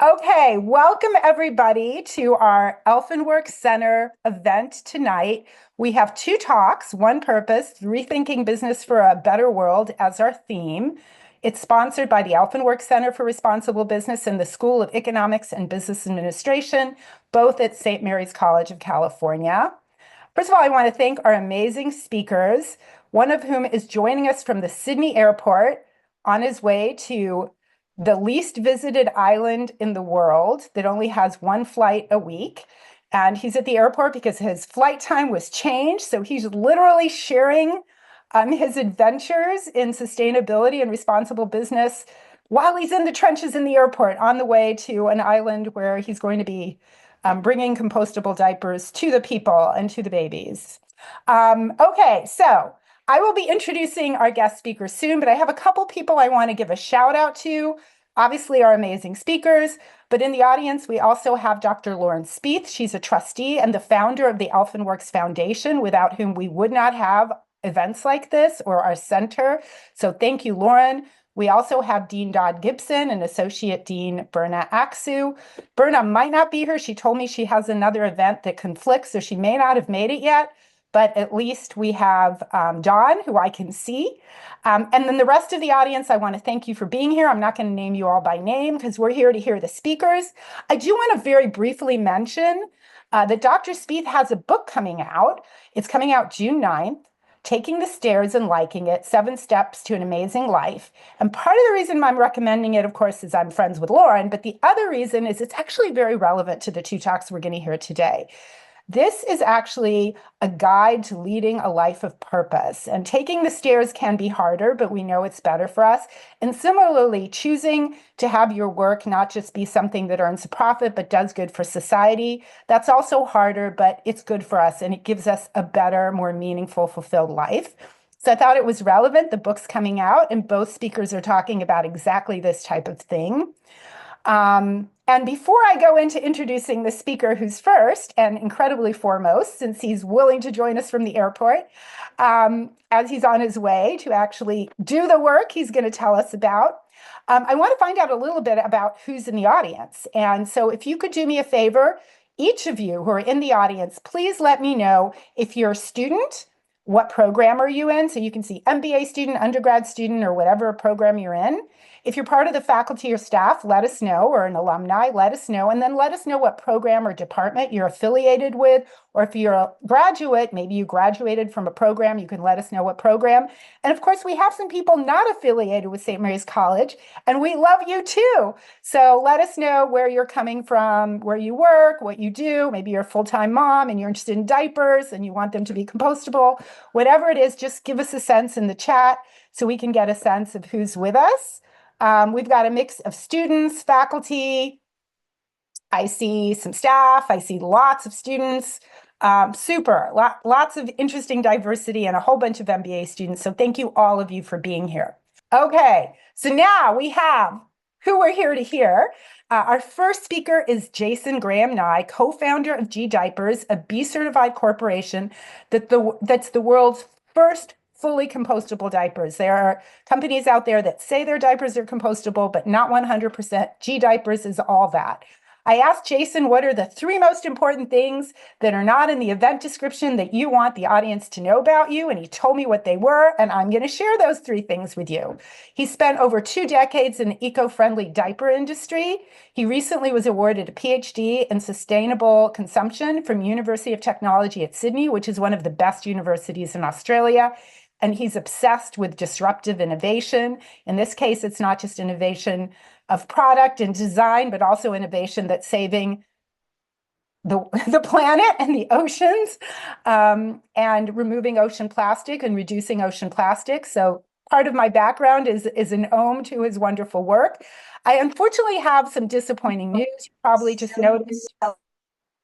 Okay, welcome everybody to our Elfenworks Center event tonight. We have two talks, one purpose, rethinking business for a better world as our theme. It's sponsored by the Elfenworks Center for Responsible Business and the School of Economics and Business Administration, both at St. Mary's College of California. First of all, I want to thank our amazing speakers, one of whom is joining us from the Sydney airport on his way to the least visited island in the world that only has one flight a week. And he's at the airport because his flight time was changed. So he's literally sharing his adventures in sustainability and responsible business while he's in the trenches in the airport on the way to an island where he's going to be bringing compostable diapers to the people and to the babies. Okay, so I will be introducing our guest speaker soon, but I have a couple people I want to give a shout out to. Obviously, our amazing speakers, but in the audience, we also have Dr. Lauren Spieth. She's a trustee and the founder of the Elfenworks Foundation, without whom we would not have events like this or our center. So thank you, Lauren. We also have Dean Dodd Gibson and Associate Dean Berna Aksu. Berna might not be here. She told me she has another event that conflicts, so she may not have made it yet. But at least we have John, who I can see. And then the rest of the audience, I want to thank you for being here. I'm not going to name you all by name because we're here to hear the speakers. I do want to very briefly mention that Dr. Spieth has a book coming out. It's coming out June 9th. Taking the Stairs and Liking It, 7 Steps to an Amazing Life. And part of the reason I'm recommending it, of course, is I'm friends with Lauren, but the other reason is it's actually very relevant to the two talks we're going to hear today. This is actually a guide to leading a life of purpose. And taking the stairs can be harder, but we know it's better for us. And similarly, choosing to have your work not just be something that earns a profit, but does good for society, that's also harder, but it's good for us. And it gives us a better, more meaningful, fulfilled life. So I thought it was relevant. The book's coming out, and both speakers are talking about exactly this type of thing. And before I go into introducing the speaker who's first and incredibly foremost, since he's willing to join us from the airport, as he's on his way to actually do the work he's going to tell us about, I want to find out a little bit about who's in the audience. And so if you could do me a favor, each of you who are in the audience, please let me know if you're a student, what program are you in? So you can see MBA student, undergrad student, or whatever program you're in. If you're part of the faculty or staff, let us know, or an alumni, let us know, and then let us know what program or department you're affiliated with, or if you're a graduate, maybe you graduated from a program, you can let us know what program. And of course, we have some people not affiliated with St. Mary's College, and we love you too. So let us know where you're coming from, where you work, what you do. Maybe you're a full-time mom and you're interested in diapers and you want them to be compostable. Whatever it is, just give us a sense in the chat so we can get a sense of who's with us. We've got a mix of students, faculty. I see some staff. I see lots of students. Lots of interesting diversity and a whole bunch of MBA students. So thank you all of you for being here. Okay, so now we have who we're here to hear. Our first speaker is Jason Graham Nye, co-founder of G Diapers, a B-certified corporation that's the world's first fully compostable diapers. There are companies out there that say their diapers are compostable, but not 100%. G Diapers is all that. I asked Jason, what are the 3 most important things that are not in the event description that you want the audience to know about you? And he told me what they were, and I'm going to share those 3 things with you. He spent over 2 decades in the eco-friendly diaper industry. He recently was awarded a PhD in sustainable consumption from University of Technology at Sydney, which is one of the best universities in Australia. And he's obsessed with disruptive innovation. In this case, it's not just innovation of product and design, but also innovation that's saving the planet and the oceans, and removing ocean plastic and reducing ocean plastic. So part of my background is an ode to his wonderful work. I unfortunately have some disappointing news. You probably just noticed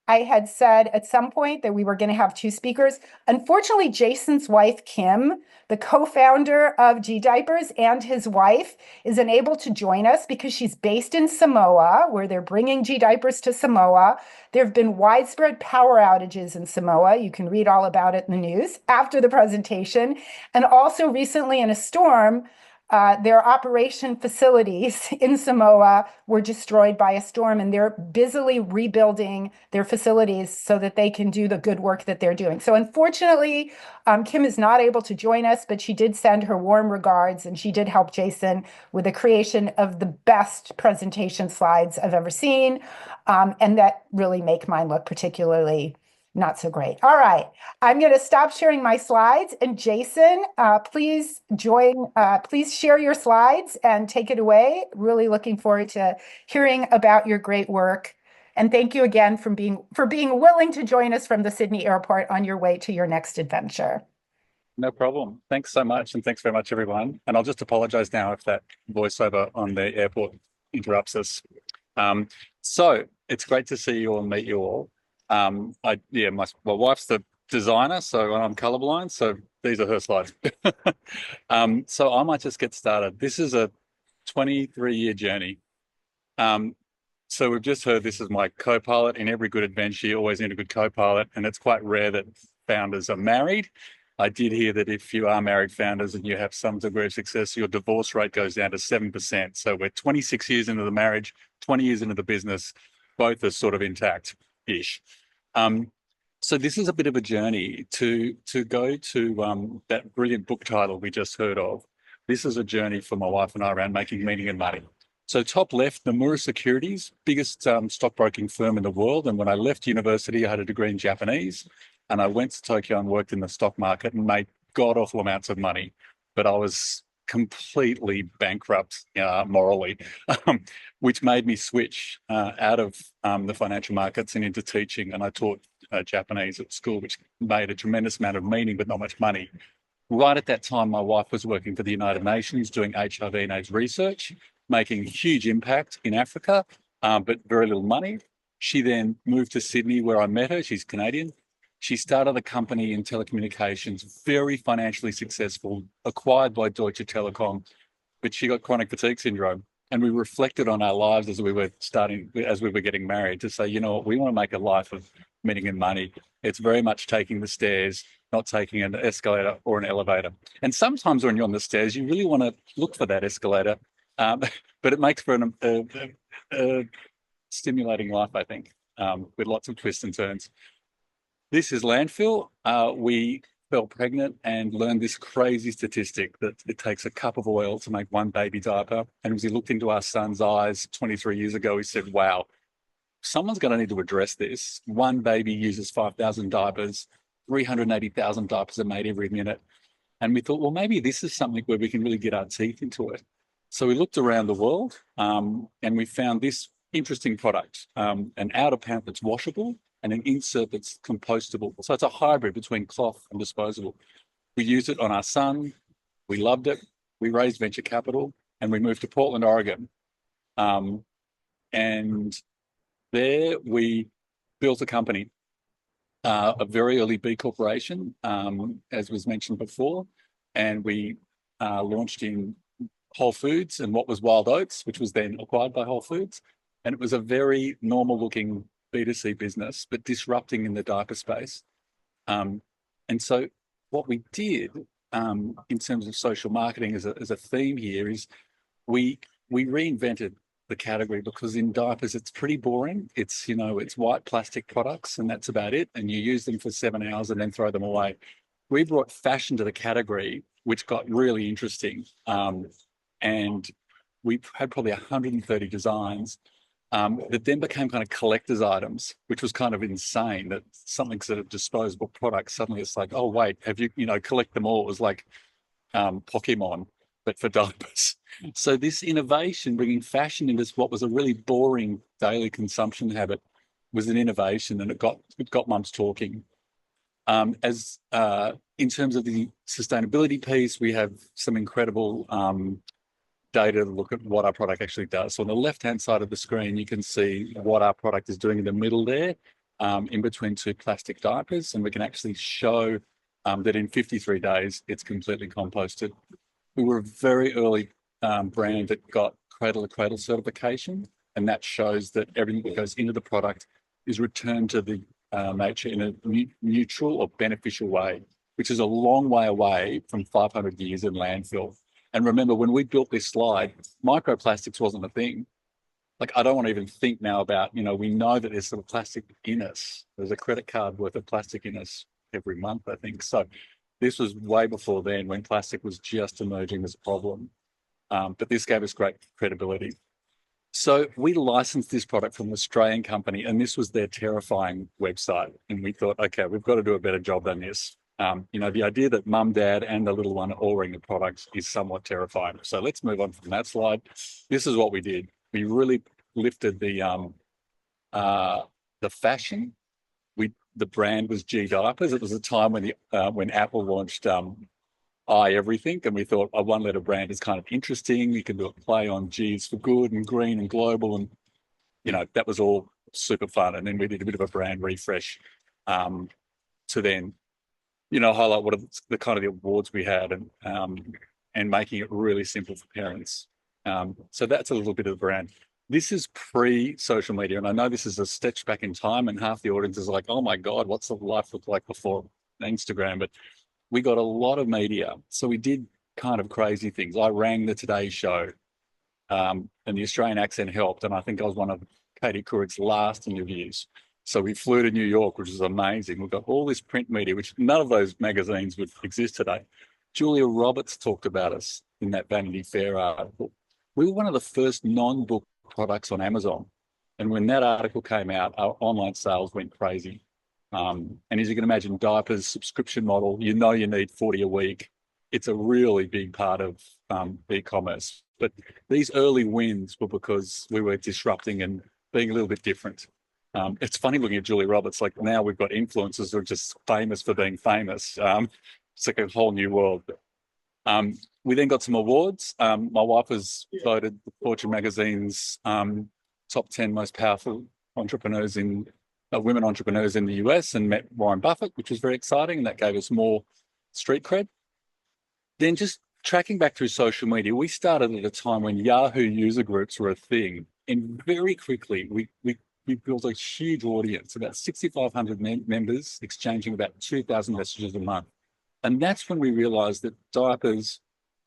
I had said at some point that we were going to have 2 speakers. Unfortunately, Jason's wife, Kim, the co-founder of G Diapers, and his wife is unable to join us because she's based in Samoa, where they're bringing G Diapers to Samoa. There have been widespread power outages in Samoa. You can read all about it in the news after the presentation. And also recently in a storm, their operation facilities in Samoa were destroyed by a storm, and they're busily rebuilding their facilities so that they can do the good work that they're doing. So unfortunately, Kim is not able to join us, but she did send her warm regards, and she did help Jason with the creation of the best presentation slides I've ever seen, and that really make mine look particularly not so great. All right, I'm going to stop sharing my slides, and Jason, please please share your slides and take it away. Really looking forward to hearing about your great work. And thank you again for being willing to join us from the Sydney airport on your way to your next adventure. No problem. Thanks so much. And thanks very much, everyone. And I'll just apologize now if that voiceover on the airport interrupts us. So it's great to see you all and meet you all. My wife's the designer, so I'm colorblind, so these are her slides. So I might just get started. This is a 23-year journey. So we've just heard this is my co-pilot. In every good adventure, you always need a good co-pilot, and it's quite rare that founders are married. I did hear that if you are married founders and you have some degree of success, your divorce rate goes down to 7%. So we're 26 years into the marriage, 20 years into the business, both are sort of intact-ish. So this is a bit of a journey to go to that brilliant book title we just heard of. This is a journey for my wife and I around making meaning and money. So top left, Nomura Securities, biggest stockbroking firm in the world. And when I left university, I had a degree in Japanese. And I went to Tokyo and worked in the stock market and made god-awful amounts of money. But I was completely bankrupt morally, which made me switch out of the financial markets and into teaching. And I taught Japanese at school, which made a tremendous amount of meaning, but not much money. Right at that time, my wife was working for the United Nations doing HIV and AIDS research, making huge impact in Africa, but very little money. She then moved to Sydney where I met her. She's Canadian. She started a company in telecommunications, very financially successful, acquired by Deutsche Telekom, but she got chronic fatigue syndrome. And we reflected on our lives as we were getting married to say, you know what, we want to make a life of meaning and money. It's very much taking the stairs, not taking an escalator or an elevator. And sometimes when you're on the stairs, you really want to look for that escalator, but it makes for a stimulating life, I think, with lots of twists and turns. This is landfill. We fell pregnant and learned this crazy statistic that it takes a cup of oil to make one baby diaper. And as we looked into our son's eyes 23 years ago, we said, wow, someone's going to need to address this. One baby uses 5,000 diapers, 380,000 diapers are made every minute. And we thought, well, maybe this is something where we can really get our teeth into it. So we looked around the world and we found this interesting product, an outer pant that's washable and an insert that's compostable. So it's a hybrid between cloth and disposable. We used it on our son. We loved it. We raised venture capital and we moved to Portland, Oregon. And there we built a company, a very early B corporation, as was mentioned before. And we launched in Whole Foods and what was Wild Oats, which was then acquired by Whole Foods. And it was a very normal looking B2C business, but disrupting in the diaper space. And so what we did in terms of social marketing as a theme here is we reinvented the category, because in diapers, it's pretty boring. It's, it's white plastic products and that's about it. And you use them for 7 hours and then throw them away. We brought fashion to the category, which got really interesting. And we had probably 130 designs that then became kind of collector's items, which was kind of insane that something sort of disposable product, suddenly it's like, oh, wait, have you, collect them all. It was like Pokemon, but for diapers. So this innovation, bringing fashion into what was a really boring daily consumption habit, was an innovation, and it got mums talking. In terms of the sustainability piece, we have some incredible data to look at what our product actually does. So on the left-hand side of the screen, you can see what our product is doing in the middle there, in between two plastic diapers, and we can actually show that in 53 days, it's completely composted. We were a very early brand that got cradle-to-cradle certification, and that shows that everything that goes into the product is returned to the nature in a neutral or beneficial way, which is a long way away from 500 years in landfill. And remember, when we built this slide, microplastics wasn't a thing. Like, I don't want to even think now about, we know that there's sort of plastic in us. There's a credit card worth of plastic in us every month, I think. So this was way before then, when plastic was just emerging as a problem. But this gave us great credibility. So we licensed this product from an Australian company, and this was their terrifying website. And we thought, okay, we've got to do a better job than this. The idea that mum, dad, and the little one are all wearing the products is somewhat terrifying. So let's move on from that slide. This is what we did. We really lifted the fashion. The brand was G Diapers. It was a time when Apple launched everything, and we thought a one-letter brand is kind of interesting. You can do a play on G's for good and green and global, and that was all super fun. And then we did a bit of a brand refresh to then highlight what are the kind of the awards we had, and making it really simple for parents. So that's a little bit of the brand. This is pre-social media, and I know this is a stretch back in time, and half the audience is like, oh my God, what's the life look like before Instagram? But we got a lot of media. So we did kind of crazy things. I rang the Today Show, and the Australian accent helped, and I think I was one of Katie Couric's last interviews. So we flew to New York, which is amazing. We've got all this print media, which none of those magazines would exist today. Julia Roberts talked about us in that Vanity Fair article. We were one of the first non-book products on Amazon. And when that article came out, our online sales went crazy. And as you can imagine, diapers subscription model, you need 40 a week. It's a really big part of e-commerce. But these early wins were because we were disrupting and being a little bit different. It's funny looking at Julia Roberts, like now we've got influencers who are just famous for being famous. It's like a whole new world. We then got some awards. My wife was voted Fortune magazine's top 10 most powerful entrepreneurs women entrepreneurs in the US, and met Warren Buffett, which was very exciting, and that gave us more street cred. Then just tracking back through social media, we started at a time when Yahoo user groups were a thing, and very quickly we built a huge audience, about 6,500 members exchanging about 2,000 messages a month. And that's when we realized that diapers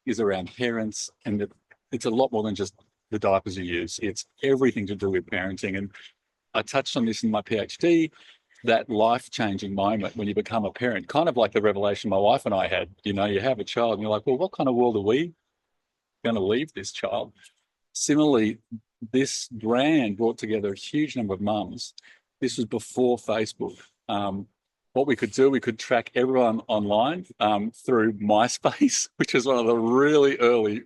is around parents, and that it's a lot more than just the diapers you use. It's everything to do with parenting. And I touched on this in my PhD, that life-changing moment when you become a parent, kind of like the revelation my wife and I had. You have a child and you're like, well, what kind of world are we going to leave this child? Similarly, this brand brought together a huge number of mums. This was before Facebook. What we could do, we could track everyone online through MySpace, which is one of the really early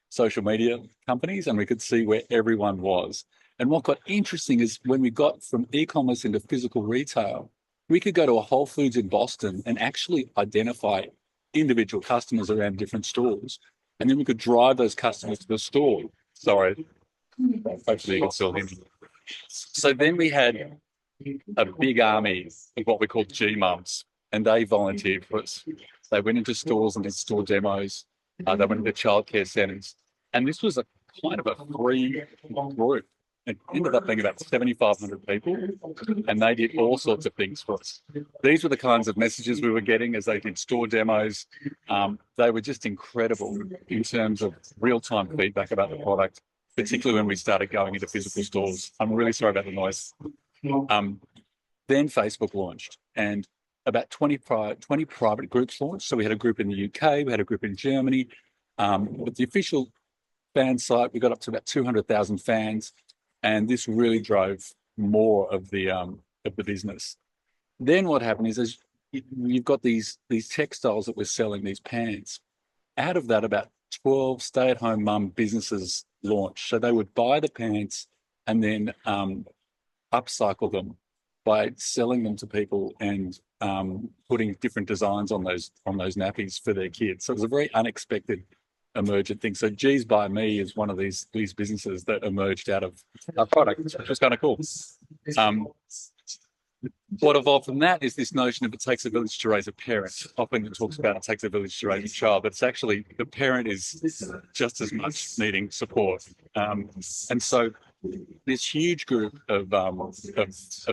social media companies, and we could see where everyone was. And what got interesting is when we got from e-commerce into physical retail, we could go to a Whole Foods in Boston and actually identify individual customers around different stores. And then we could drive those customers to the store. Sorry, hopefully you can still hear me. So then we had a big army of what we called G-mums, and they volunteered for us. They went into stores and did store demos. They went into childcare centres. And this was a kind of a free group. It ended up being about 7,500 people, and they did all sorts of things for us. These were the kinds of messages we were getting as they did store demos. They were just incredible in terms of real-time feedback about the product, particularly when we started going into physical stores. I'm really sorry about the noise. Then Facebook launched, and about 20 private groups launched. So we had a group in the UK, we had a group in Germany. But the official fan site, we got up to about 200,000 fans. And this really drove more of the business. Then what happened is you've got these textiles that we're selling, these pants. Out of that, about 12 stay-at-home mum businesses launched. So they would buy the pants and then upcycle them by selling them to people and putting different designs on those nappies for their kids. So it was a very unexpected emergent thing. So G's by Me is one of these businesses that emerged out of our product, which was kind of cool. What evolved from that is this notion of it takes a village to raise a parent. Often it talks about it takes a village to raise a child, but it's actually the parent is just as much needing support. And so this huge group of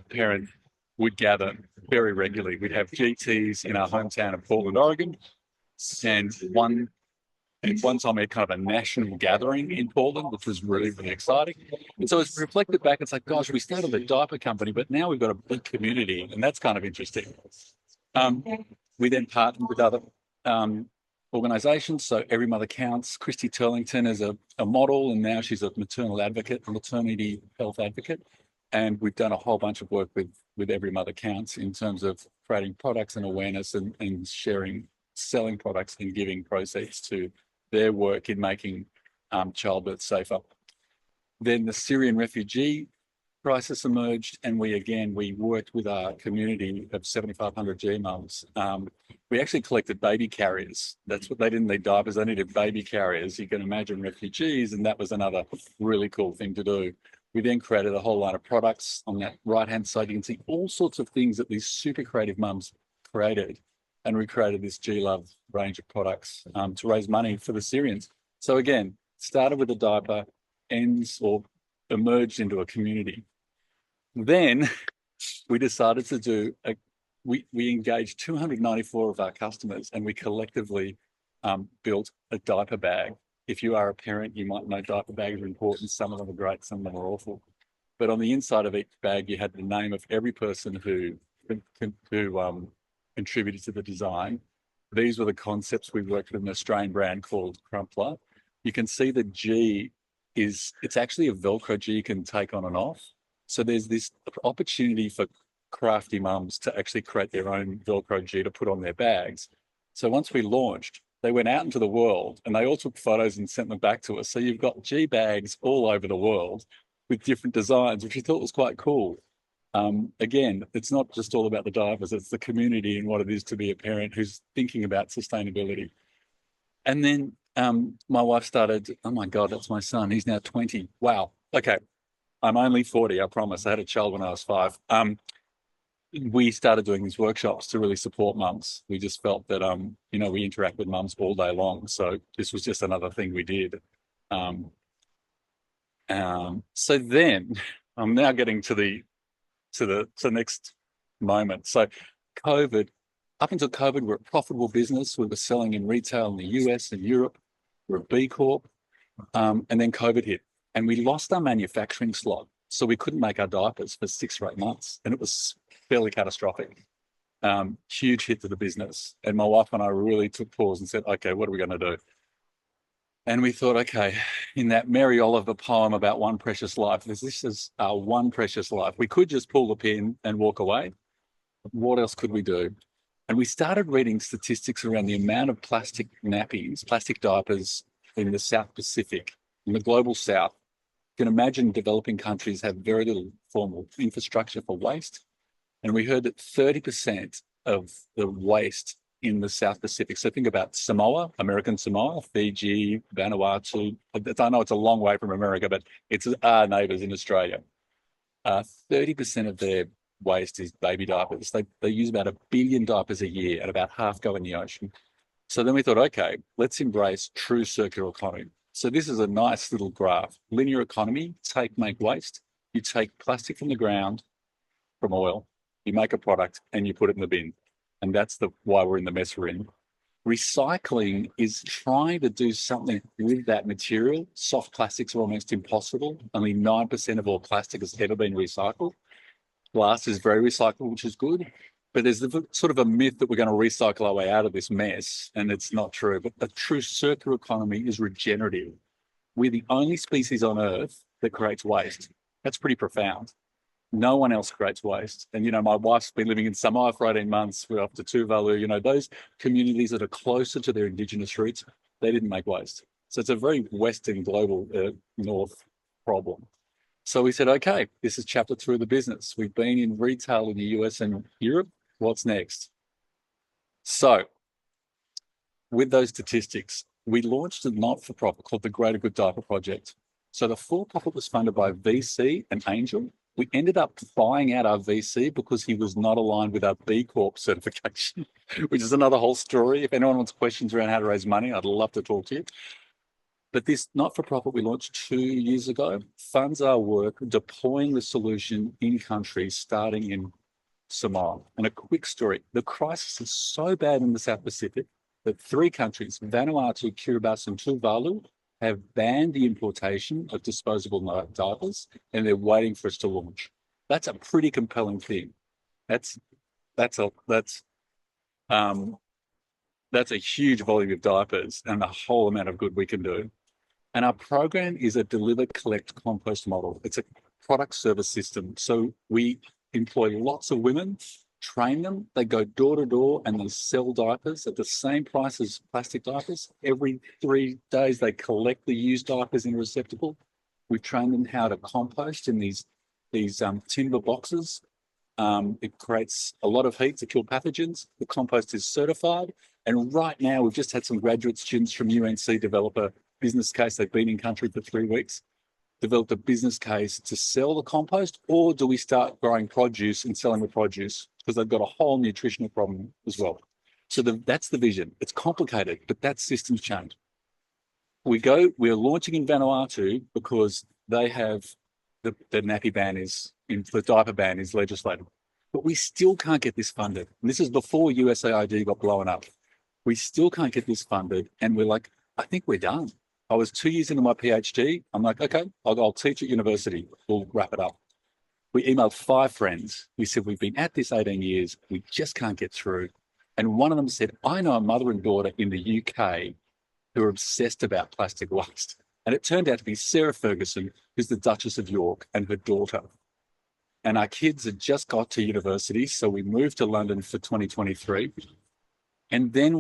parents would gather very regularly. We'd have GTs in our hometown of Portland, Oregon, and one At one time, we had kind of a national gathering in Portland, which was really, really exciting. And so it's reflected back, it's like, gosh, we started a diaper company, but now we've got a big community, and that's kind of interesting. Um, we then partnered with other organisations. So Every Mother Counts. Christy Turlington is a model, and now she's a maternal advocate, a maternity health advocate. And we've done a whole bunch of work with Every Mother Counts in terms of creating products and awareness and sharing, selling products and giving proceeds to their work in making childbirth safer. Then the Syrian refugee crisis emerged, and we worked with our community of 7,500 G mums. We actually collected baby carriers. That's what they didn't need diapers, they needed baby carriers. You can imagine refugees, and that was another really cool thing to do. We then created a whole line of products. On that right-hand side, you can see all sorts of things that these super creative mums created. And we created this G-Love range of products to raise money for the Syrians. So again, started with a diaper, ends or emerged into a community. Then we decided to do we engaged 294 of our customers, and we collectively built a diaper bag. If you are a parent, you might know diaper bags are important. Some of them are great, some of them are awful. But on the inside of each bag, you had the name of every person who contributed to the design. These were the concepts. We worked with an Australian brand called Crumpler. You can see the G it's actually a Velcro G you can take on and off. So there's this opportunity for crafty mums to actually create their own Velcro G to put on their bags. So once we launched, they went out into the world and they all took photos and sent them back to us. So you've got G bags all over the world with different designs, which we thought was quite cool. Again, it's not just all about the diapers, it's the community and what it is to be a parent who's thinking about sustainability. And then my wife started, oh my God, that's my son. He's now 20. Wow. Okay. I'm only 40, I promise. I had a child when I was 5. We started doing these workshops to really support mums. We just felt that, we interact with mums all day long. So this was just another thing we did. So then I'm now getting to the next moment. So COVID, up until COVID, we're a profitable business. We were selling in retail in the US and Europe. We're a B Corp. And then COVID hit and we lost our manufacturing slot. So we couldn't make our diapers for 6 or 8 months. And it was fairly catastrophic. Huge hit to the business. And my wife and I really took pause and said, okay, what are we going to do? And we thought, okay, in that Mary Oliver poem about one precious life, this is our one precious life. We could just pull the pin and walk away. What else could we do? And we started reading statistics around the amount of plastic nappies, plastic diapers in the South Pacific, in the global South. You can imagine developing countries have very little formal infrastructure for waste. And we heard that 30% of the waste in the South Pacific, so think about Samoa, American Samoa, Fiji, Vanuatu. I know it's a long way from America, but it's our neighbours in Australia. 30% of their waste is baby diapers. They use about 1 billion diapers a year, and about half go in the ocean. So then we thought, okay, let's embrace true circular economy. So this is a nice little graph. Linear economy, make waste. You take plastic from the ground, from oil, you make a product and you put it in the bin. And that's why we're in the mess we're in. Recycling is trying to do something with that material. Soft plastics are almost impossible. Only 9% of all plastic has ever been recycled. Glass is very recyclable, which is good. But there's sort of a myth that we're going to recycle our way out of this mess, and it's not true. But the true circular economy is regenerative. We're the only species on Earth that creates waste. That's pretty profound. No one else creates waste. And, my wife's been living in Samoa for 18 months. We're off to Tuvalu. Those communities that are closer to their indigenous roots, they didn't make waste. So it's a very Western global North problem. So we said, okay, this is chapter 2 of the business. We've been in retail in the US and Europe. What's next? So with those statistics, we launched a not-for-profit called the Greater Good Diaper Project. So the for-profit was funded by VC and Angel. We ended up buying out our VC because he was not aligned with our B Corp certification, which is another whole story. If anyone wants questions around how to raise money, I'd love to talk to you. But this not-for-profit we launched 2 years ago funds our work deploying the solution in countries starting in Samoa. And a quick story, the crisis is so bad in the South Pacific that 3 countries, Vanuatu, Kiribati, and Tuvalu, have banned the importation of disposable diapers, and they're waiting for us to launch. That's a pretty compelling thing. That's that's a that's um that's a huge volume of diapers and the whole amount of good we can do. And our program is a deliver, collect, compost model. It's a product service system. So we employ lots of women, train them, they go door to door and they sell diapers at the same price as plastic diapers. Every 3 days, they collect the used diapers in a receptacle. We train them how to compost in these timber boxes. It creates a lot of heat to kill pathogens. The compost is certified. And right now, we've just had some graduate students from UNC develop a business case. They've been in country for 3 weeks, developed a business case to sell the compost, or do we start growing produce and selling the produce? Because they've got a whole nutritional problem as well. So that's the vision. It's complicated, but that's systems change. We're launching in Vanuatu because they have the nappy ban the diaper ban is legislated. But we still can't get this funded. And this is before USAID got blown up. We still can't get this funded. And we're like, I think we're done. I was 2 years into my PhD. I'm like, okay, I'll teach at university. We'll wrap it up. We emailed 5 friends. We said, we've been at this 18 years. We just can't get through. And one of them said, I know a mother and daughter in the UK who are obsessed about plastic waste. And it turned out to be Sarah Ferguson, who's the Duchess of York, and her daughter. And our kids had just got to university, so we moved to London for 2023. And then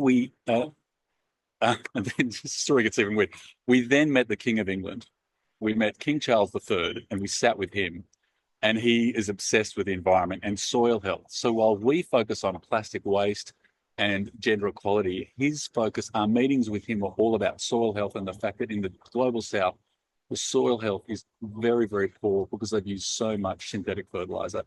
and then the story gets even weird. We then met the King of England. We met King Charles III, and we sat with him. And he is obsessed with the environment and soil health. So while we focus on plastic waste and gender equality, our meetings with him are all about soil health and the fact that in the global south, the soil health is very, very poor because they've used so much synthetic fertilizer.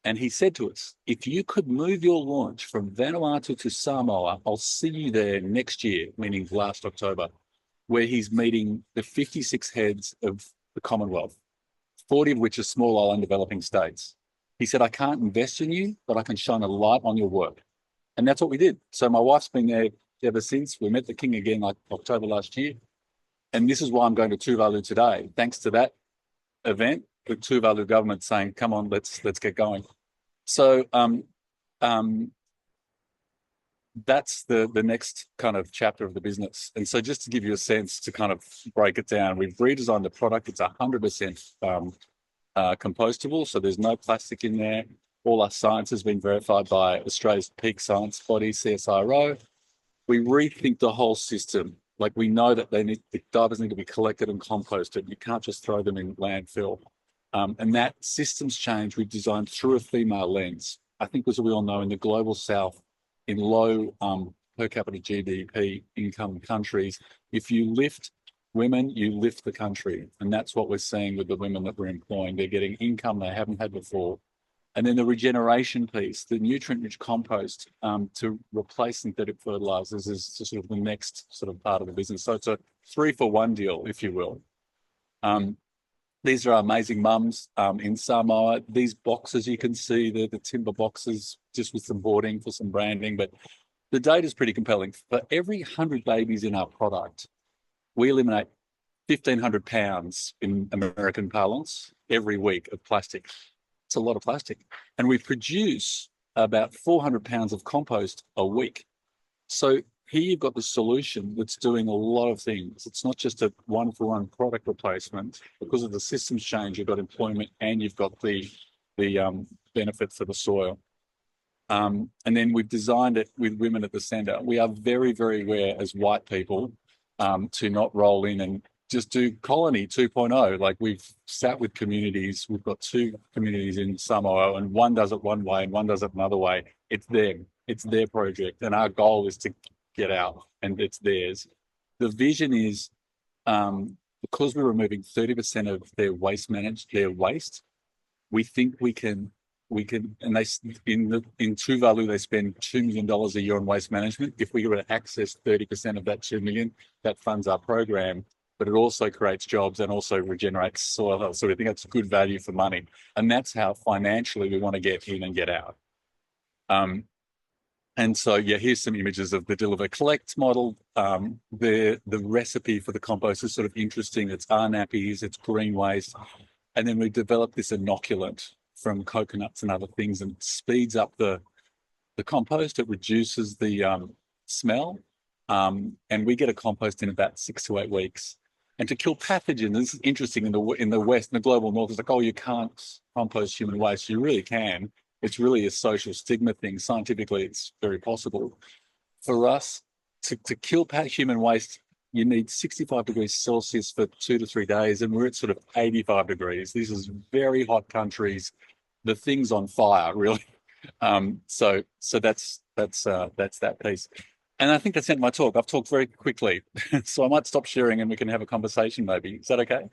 And he said to us, if you could move your launch from Vanuatu to Samoa, I'll see you there next year, meaning last October, where he's meeting the 56 heads of the Commonwealth, 40 of which are small island developing states. He said, I can't invest in you, but I can shine a light on your work. And that's what we did. So my wife's been there ever since. We met the King again like October last year. And this is why I'm going to Tuvalu today. Thanks to that event, the Tuvalu government saying, come on, let's get going. So that's the next kind of chapter of the business. And so just to give you a sense to kind of break it down, we've redesigned the product. It's 100% compostable. So there's no plastic in there. All our science has been verified by Australia's peak science body, CSIRO. We rethink the whole system. Like we know that the diapers need to be collected and composted. You can't just throw them in landfill. And that systems change we've designed through a female lens. I think as we all know, in the global south, in low per capita GDP income countries, if you lift women, you lift the country. And that's what we're seeing with the women that we're employing. They're getting income they haven't had before. And then the regeneration piece, the nutrient-rich compost to replace synthetic fertilizers is sort of the next sort of part of the business. So it's a 3-for-1 deal, if you will. These are our amazing mums in Samoa. These boxes you can see, they're the timber boxes, just with some boarding for some branding. But the data is pretty compelling. For every 100 babies in our product, we eliminate 1,500 pounds in American parlance every week of plastic. It's a lot of plastic. And we produce about 400 pounds of compost a week. So here you've got the solution that's doing a lot of things. It's not just a 1-for-1 product replacement. Because of the systems change, you've got employment and you've got the benefit for the soil. And then we've designed it with women at the center. We are very, very aware as white people to not roll in and just do colony 2.0. Like we've sat with communities. We've got 2 communities in Samoa, and one does it one way and one does it another way. It's them. It's their project. And our goal is to get out, and it's theirs. The vision is because we're removing 30% of their waste we think we can, and they in Tuvalu they spend $2 million a year on waste management. If we were to access 30% of that 2 million, that funds our program, but it also creates jobs and also regenerates soil health. So we think that's good value for money, and that's how financially we want to get in and get out. And so, yeah, here's some images of the deliver collect model. The recipe for the compost is sort of interesting. It's our nappies, it's green waste. And then we developed this inoculant from coconuts and other things, and it speeds up the compost. It reduces the smell. And we get a compost in about 6 to 8 weeks. And to kill pathogens, this is interesting in the West, in the global North, it's like, oh, you can't compost human waste. You really can. It's really a social stigma thing. Scientifically, it's very possible. For us, to kill human waste, you need 65 degrees Celsius for 2 to 3 days, and we're at sort of 85 degrees. This is very hot countries. The thing's on fire, really. So that's that piece. And I think that's it, my talk. I've talked very quickly, so I might stop sharing and we can have a conversation maybe. Is that okay?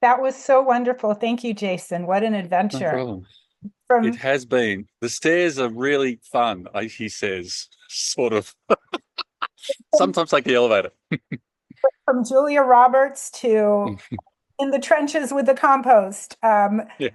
That was so wonderful. Thank you, Jason. What an No adventure. problem. It From has been. The stairs are really fun, he says, sort of. Sometimes like the elevator. from Julia Roberts to in the trenches with the compost. Yeah.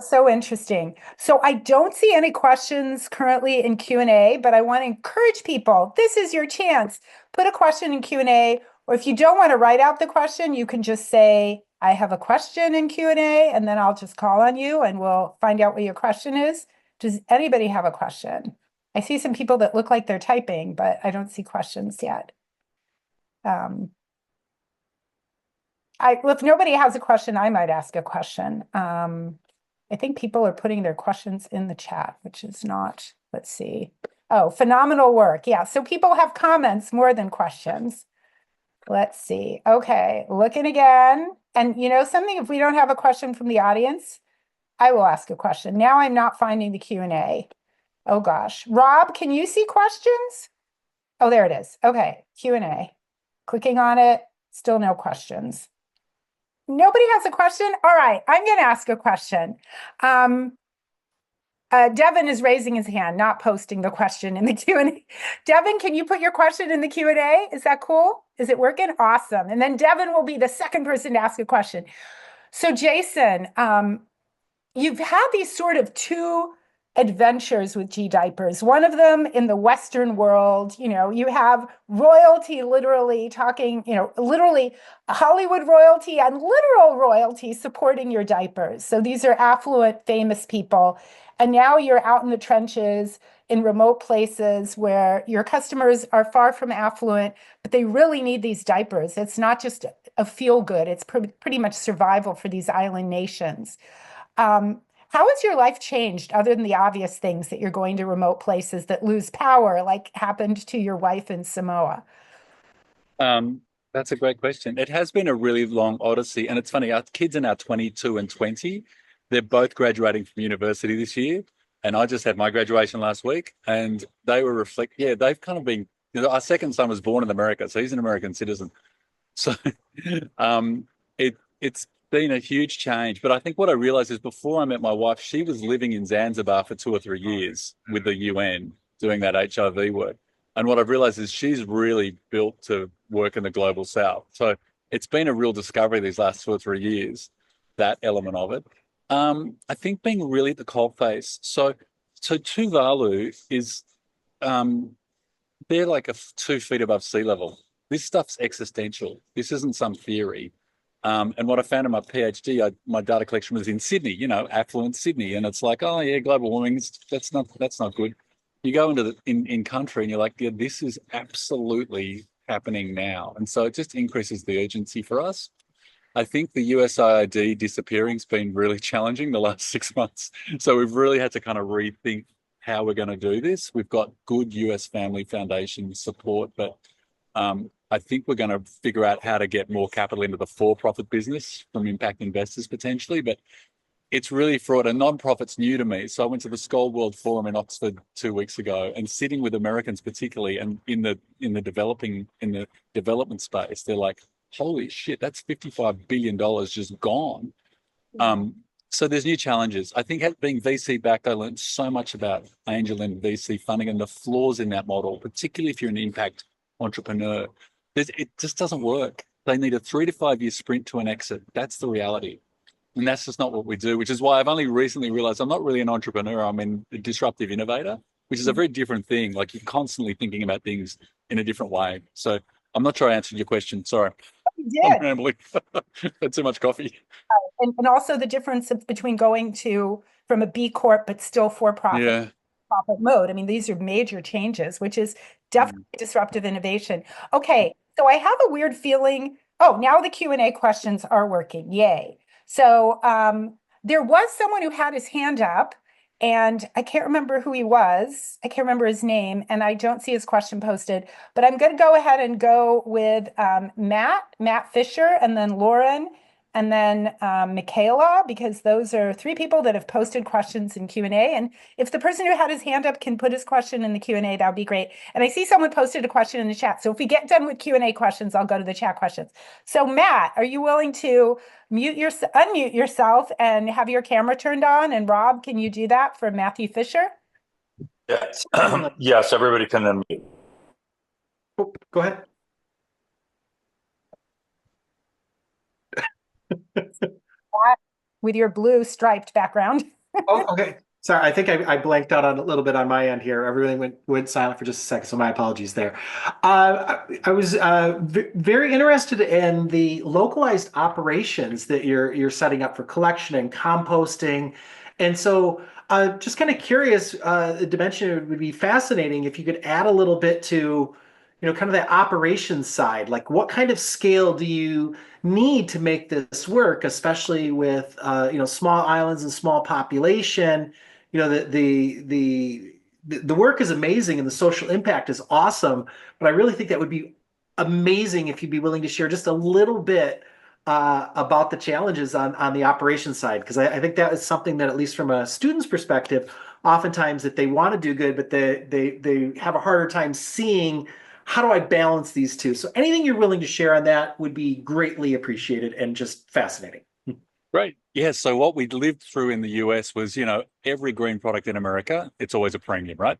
So interesting. So I don't see any questions currently in Q&A, but I want to encourage people. This is your chance. Put a question in Q&A, or if you don't want to write out the question, you can just say, I have a question in Q&A, and then I'll just call on you and we'll find out what your question is. Does anybody have a question? I see some people that look like they're typing, but I don't see questions yet. If nobody has a question, I might ask a question. I think people are putting their questions in the chat, which is not, let's see. Oh, phenomenal work. Yeah, so people have comments more than questions. Let's see. Okay, looking again. And you know something, if we don't have a question from the audience, I will ask a question. Now I'm not finding the Q&A. Oh gosh. Rob, can you see questions? Oh, there it is. Okay, Q&A. Clicking on it, still no questions. Nobody has a question? All right, I'm going to ask a question. Devin is raising his hand, not posting the question in the Q&A. Devin, can you put your question in the Q&A? Is that cool? Is it working? Awesome. And then Devin will be the second person to ask a question. So Jason, you've had these sort of two adventures with G Diapers. One of them in the Western world, you know, you have royalty literally talking, you know, literally Hollywood royalty and literal royalty supporting your diapers. So these are affluent, famous people. And now you're out in the trenches in remote places where your customers are far from affluent, but they really need these diapers. It's not just a feel good, it's pretty much survival for these island nations. How has your life changed other than the obvious things that you're going to remote places that lose power, like happened to your wife in Samoa? Um, that's a great question. It has been a really long odyssey, and it's funny. Our kids are now 22 and 20. They're both graduating from university this year, and I just had my graduation last week, and they were Yeah, they've kind of been. You know, our second son was born in America, so he's an American citizen. So, it's been a huge change. But I think what I realized is before I met my wife, she was living in Zanzibar for 2 or 3 years with the UN doing that HIV work. And what I've realized is she's really built to work in the global south. So it's been a real discovery these last 2 or 3 years, that element of it. I think being really at the coalface. So Tuvalu is they're like 2 feet above sea level. This stuff's existential. This isn't some theory. And what I found in my PhD, my data collection was in Sydney, you know, affluent Sydney, and it's like, oh yeah, global warming, that's not good. You go into in country and you're like, yeah, this is absolutely happening now, and so it just increases the urgency for us. I think the USAID disappearing's been really challenging the last 6 months, so we've really had to kind of rethink how we're going to do this. We've got good US Family Foundation support, but I think we're going to figure out how to get more capital into the for-profit business from impact investors potentially. But it's really fraught, and non-profit's new to me. So I went to the Skoll World Forum in Oxford 2 weeks ago, and sitting with Americans particularly, and in the development space, they're like, holy shit, that's $55 billion just gone. So there's new challenges. I think being VC backed, I learned so much about angel and VC funding and the flaws in that model, particularly if you're an impact entrepreneur. It just doesn't work. They need a 3 to 5 year sprint to an exit. That's the reality. And that's just not what we do, which is why I've only recently realized I'm not really an entrepreneur. I'm a disruptive innovator. which is a very different thing. Like you're constantly thinking about things in a different way. So I'm not sure I answered your question. Sorry, You I'm did. rambling. Had too much coffee. And also the difference between going to from a B Corp but still for Yeah. profit mode. I mean, these are major changes, which is definitely Mm. disruptive innovation. Okay, so I have a weird feeling. Oh, now the Q&A questions are working. Yay. So there was someone who had his hand up, and I can't remember who he was. I can't remember his name, and I don't see his question posted. But I'm going to go ahead and go with Matt Fisher, and then Lauren, and then Michaela, because those are three people that have posted questions in Q&A. And if the person who had his hand up can put his question in the Q&A, that would be great. And I see someone posted a question in the chat. So if we get done with Q&A questions, I'll go to the chat questions. So Matt, are you willing to unmute yourself and have your camera turned on? And Rob, can you do that for Matthew Fisher? Yes, yes, everybody can unmute. Oh, go ahead. With your blue striped background. Oh, okay. Sorry, I think I blanked out on a little bit on my end here. Everything went silent for just a second, so my apologies there. I was very interested in the localized operations that you're setting up for collection and composting, and so just kind of curious. The dimension would be fascinating if you could add a little bit to, kind of the operations side. Like, what kind of scale do you need to make this work, especially with small islands and small population? The work is amazing and the social impact is awesome, but I really think that would be amazing if you'd be willing to share just a little bit about the challenges on the operations side, because I think that is something that, at least from a student's perspective, oftentimes that they want to do good, but they have a harder time seeing, how do I balance these two? So anything you're willing to share on that would be greatly appreciated and just fascinating. Great. Yeah. So what we lived through in the US was, every green product in America, it's always a premium, right?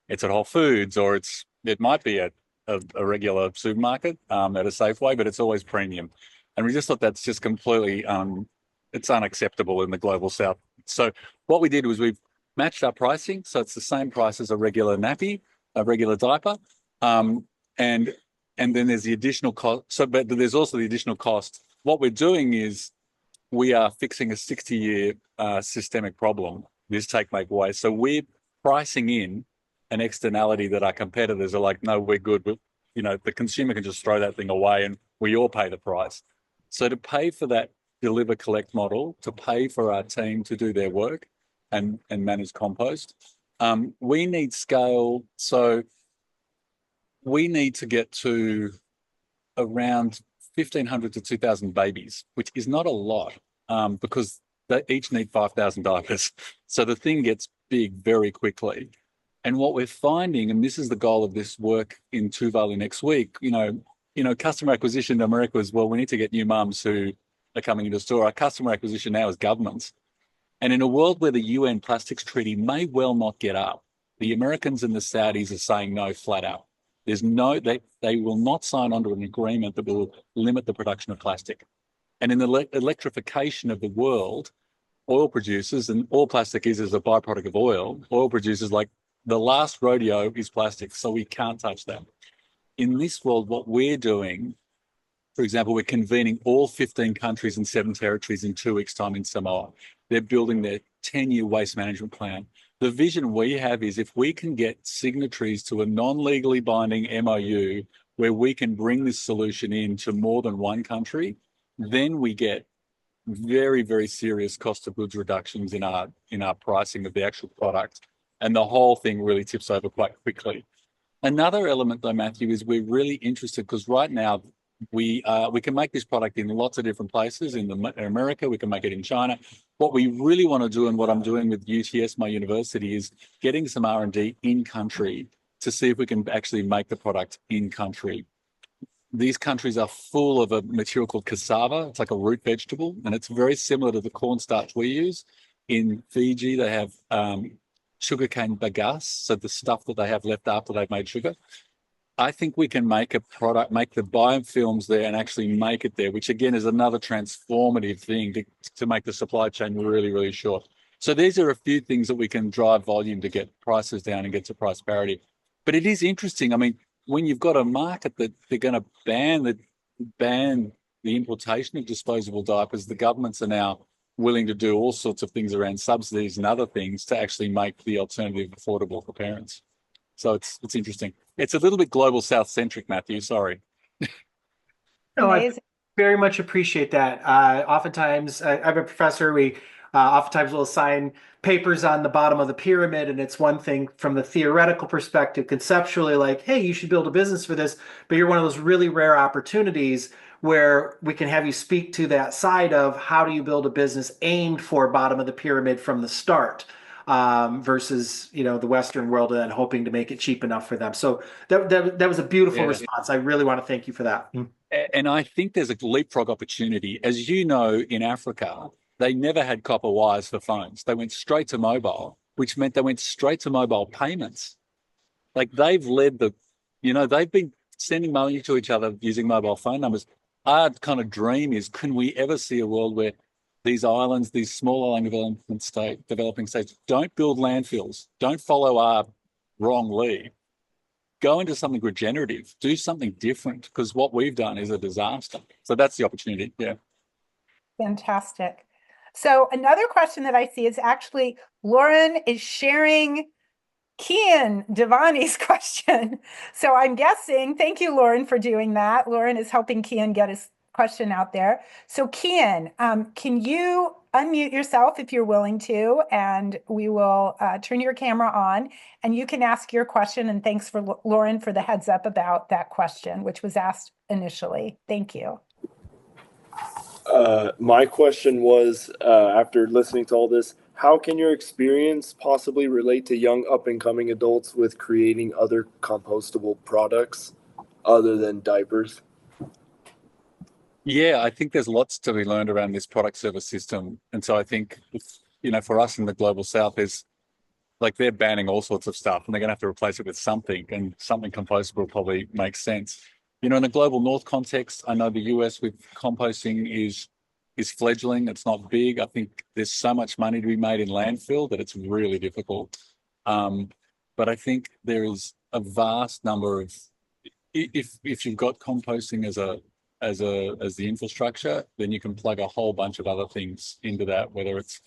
It's at Whole Foods, or it might be at a regular supermarket, at a Safeway, but it's always premium. And we just thought that's just completely, it's unacceptable in the global South. So what we did was we've matched our pricing. So it's the same price as a regular nappy, a regular diaper. And then there's the additional cost. So, but there's also the additional cost. What we're doing is we are fixing a 60-year systemic problem, this take, make, waste. So we're pricing in an externality that our competitors are like, no, we're good. The consumer can just throw that thing away and we all pay the price. So to pay for that deliver collect model, to pay for our team to do their work and manage compost, we need scale. So we need to get to around 1,500 to 2,000 babies, which is not a lot, because they each need 5,000 diapers. So the thing gets big very quickly. And what we're finding, and this is the goal of this work in Tuvalu next week, customer acquisition in America is, well, we need to get new mums who are coming into the store. Our customer acquisition now is governments. And in a world where the UN Plastics Treaty may well not get up, the Americans and the Saudis are saying no flat out. They will not sign onto an agreement that will limit the production of plastic. And in the electrification of the world, oil producers, and all plastic is a byproduct of oil producers, like, the last rodeo is plastic, so we can't touch that. In this world, what we're doing, for example, we're convening all 15 countries and 7 territories in 2 weeks' time in Samoa. They're building their 10-year waste management plan. The vision we have is, if we can get signatories to a non-legally binding MOU where we can bring this solution into more than one country, then we get very, very serious cost of goods reductions in our pricing of the actual product. And the whole thing really tips over quite quickly. Another element, though, Matthew, is we're really interested, because right now we can make this product in lots of different places. In America, we can make it in China. What we really want to do, and what I'm doing with UTS, my university, is getting some R&D in country to see if we can actually make the product in country. These countries are full of a material called cassava. It's like a root vegetable, and it's very similar to the cornstarch we use. In Fiji, they have sugarcane bagasse, so the stuff that they have left after they've made sugar. I think we can make a product, make the biofilms there and actually make it there, which again is another transformative thing to make the supply chain really, really short. So these are a few things that we can drive volume to get prices down and get to price parity. But it is interesting. I mean, when you've got a market that they're going to ban the importation of disposable diapers, the governments are now willing to do all sorts of things around subsidies and other things to actually make the alternative affordable for parents. So it's interesting. It's a little bit global South centric, Matthew. Sorry. No, I Amazing. very much appreciate that. Oftentimes, I'm a professor. We oftentimes will assign papers on the bottom of the pyramid, and it's one thing from the theoretical perspective, conceptually, like, hey, you should build a business for this. But you're one of those really rare opportunities where we can have you speak to that side of how do you build a business aimed for bottom of the pyramid from the start, versus the Western world and hoping to make it cheap enough for them. So that was a beautiful Yeah. response. I really want to thank you for that. And I think there's a leapfrog opportunity. As you know, in Africa, they never had copper wires for phones. They went straight to mobile, which meant they went straight to mobile payments. Like they've led they've been sending money to each other using mobile phone numbers. Our kind of dream is, can we ever see a world where these islands, these small island developing states, don't build landfills, don't follow our wrong lead, go into something regenerative, do something different, because what we've done is a disaster. So that's the opportunity. Yeah. Fantastic. So another question that I see is actually Lauren is sharing Kian Devani's question. So I'm guessing, thank you, Lauren, for doing that. Lauren is helping Kian get his question out there. So Kian, can you unmute yourself if you're willing to, and we will turn your camera on and you can ask your question. And thanks for Lauren for the heads up about that question, which was asked initially. Thank you. My question was, after listening to all this, how can your experience possibly relate to young up-and-coming adults with creating other compostable products other than diapers? Yeah, I think there's lots to be learned around this product service system. And so I think, for us in the global South, is like they're banning all sorts of stuff and they're going to have to replace it with something, and something compostable probably makes sense. In a global North context, I know the US with composting is fledgling. It's not big. I think there's so much money to be made in landfill that it's really difficult. But I think there is a vast number of, if you've got composting as the infrastructure, then you can plug a whole bunch of other things into that, whether it's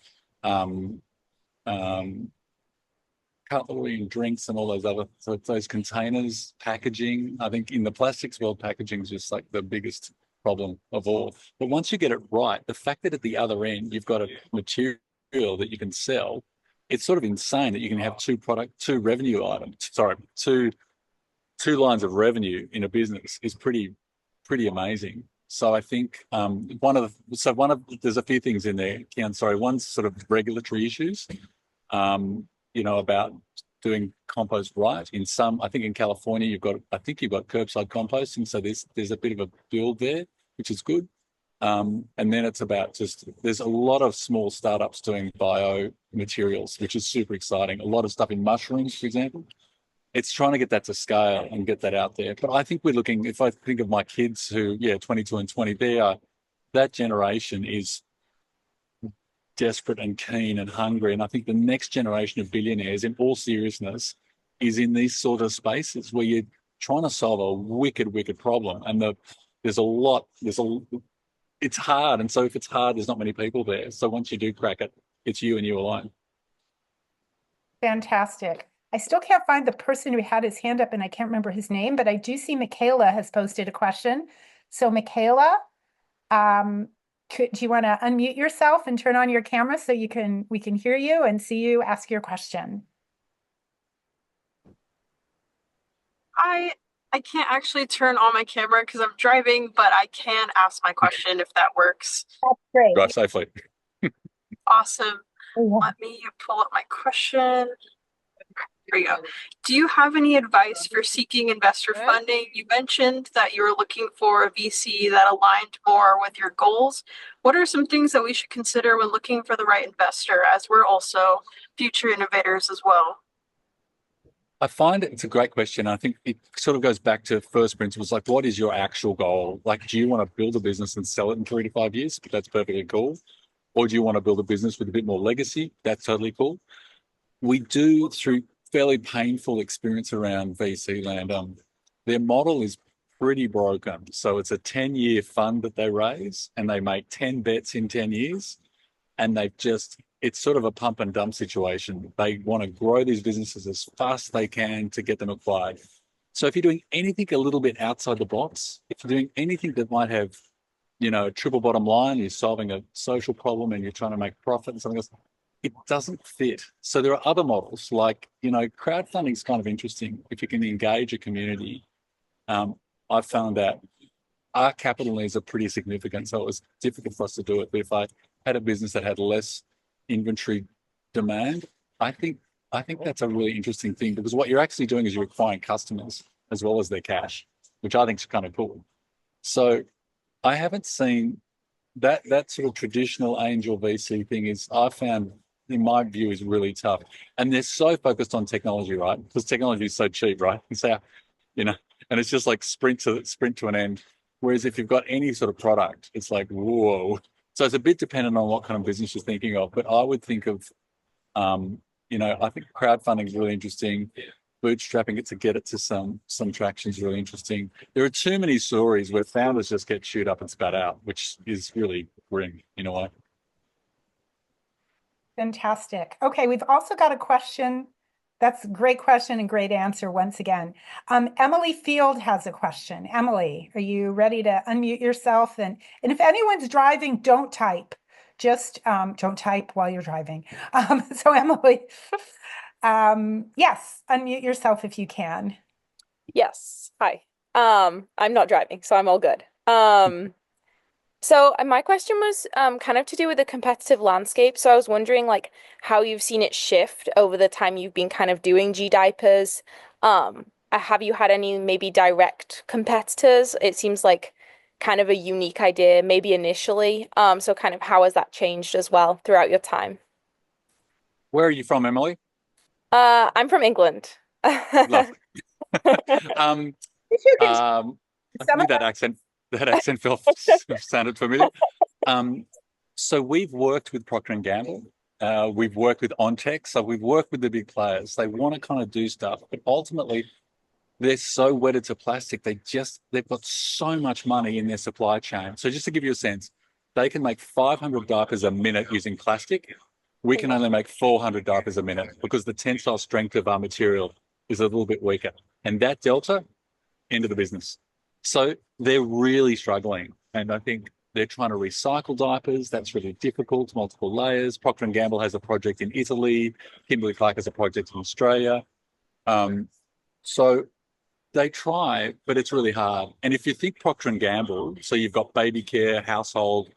cutlery and drinks and all those other, so those containers, packaging. I think in the plastics world, packaging is just like the biggest problem of all. But once you get it right, the fact that at the other end you've got a material that you can sell, it's sort of insane that you can have two lines of revenue in a business is pretty amazing. So I think there's a few things in there, Kian. Sorry, one's sort of regulatory issues, about doing compost right. I think in California you've got curbside composting, so there's a bit of a build there, which is good. And then it's about there's a lot of small startups doing bio materials, which is super exciting. A lot of stuff in mushrooms, for example. It's trying to get that to scale and get that out there. But I think we're looking, if I think of my kids who, 22 and 20, that generation is desperate and keen and hungry. And I think the next generation of billionaires, in all seriousness, is in these sort of spaces where you're trying to solve a wicked problem. And it's hard. And so if it's hard, there's not many people there. So once you do crack it, it's you and you alone. Fantastic. I still can't find the person who had his hand up and I can't remember his name, but I do see Michaela has posted a question. So Michaela, do you want to unmute yourself and turn on your camera so we can hear you and see you ask your question? I can't actually turn on my camera because I'm driving, but I can ask my question if that works. That's great. Drive safely. Awesome. Let me pull up my question. Here we go. Do you have any advice for seeking investor funding? You mentioned that you were looking for a VC that aligned more with your goals. What are some things that we should consider when looking for the right investor, as we're also future innovators as well? I find it's a great question. I think it sort of goes back to first principles, like what is your actual goal? Like, do you want to build a business and sell it in 3 to 5 years? That's perfectly cool. Or do you want to build a business with a bit more legacy? That's totally cool. We do, through fairly painful experience around VC land, their model is pretty broken. So it's a 10-year fund that they raise and they make 10 bets in 10 years. And it's sort of a pump and dump situation. They want to grow these businesses as fast as they can to get them acquired. So if you're doing anything a little bit outside the box, if you're doing anything that might have, a triple bottom line, you're solving a social problem and you're trying to make profit and something else, it doesn't fit. So there are other models like, crowdfunding is kind of interesting. If you can engage a community, I've found that our capital needs are pretty significant. So it was difficult for us to do it. But if I had a business that had less inventory demand, I think that's a really interesting thing, because what you're actually doing is you're acquiring customers as well as their cash, which I think is kind of cool. So I haven't seen that sort of traditional angel VC thing I found, in my view, is really tough. And they're so focused on technology, right? Because technology is so cheap, right? And so, and it's just like sprint to an end. Whereas if you've got any sort of product, it's like, whoa. So it's a bit dependent on what kind of business you're thinking of. But I would think of, I think crowdfunding is really interesting. Bootstrapping it to get it to some traction is really interesting. There are too many stories where founders just get chewed up and spat out, which is really grim in a way. Fantastic. Okay, we've also got a question. That's a great question and great answer once again. Emily Field has a question. Emily, are you ready to unmute yourself? And if anyone's driving, don't type. Just don't type while you're driving. So Emily, yes, unmute yourself if you can. Yes. Hi. I'm not driving, so I'm all good. So my question was kind of to do with the competitive landscape. So I was wondering how you've seen it shift over the time you've been kind of doing Diapers. Have you had any maybe direct competitors? It seems like kind of a unique idea, maybe initially. So kind of how has that changed as well throughout your time? Where are you from, Emily? I'm from England. Lovely. I knew that accent sounded familiar. So we've worked with Procter & Gamble. We've worked with Ontech. So we've worked with the big players. They want to kind of do stuff, but ultimately they're so wedded to plastic. They've got so much money in their supply chain. So just to give you a sense, they can make 500 diapers a minute using plastic. We can only make 400 diapers a minute because the tensile strength of our material is a little bit weaker. And that delta, end of the business. So they're really struggling. And I think they're trying to recycle diapers. That's really difficult, multiple layers. Procter & Gamble has a project in Italy. Kimberly-Clark has a project in Australia. So they try, but it's really hard. And if you think Procter & Gamble, so you've got baby care, household,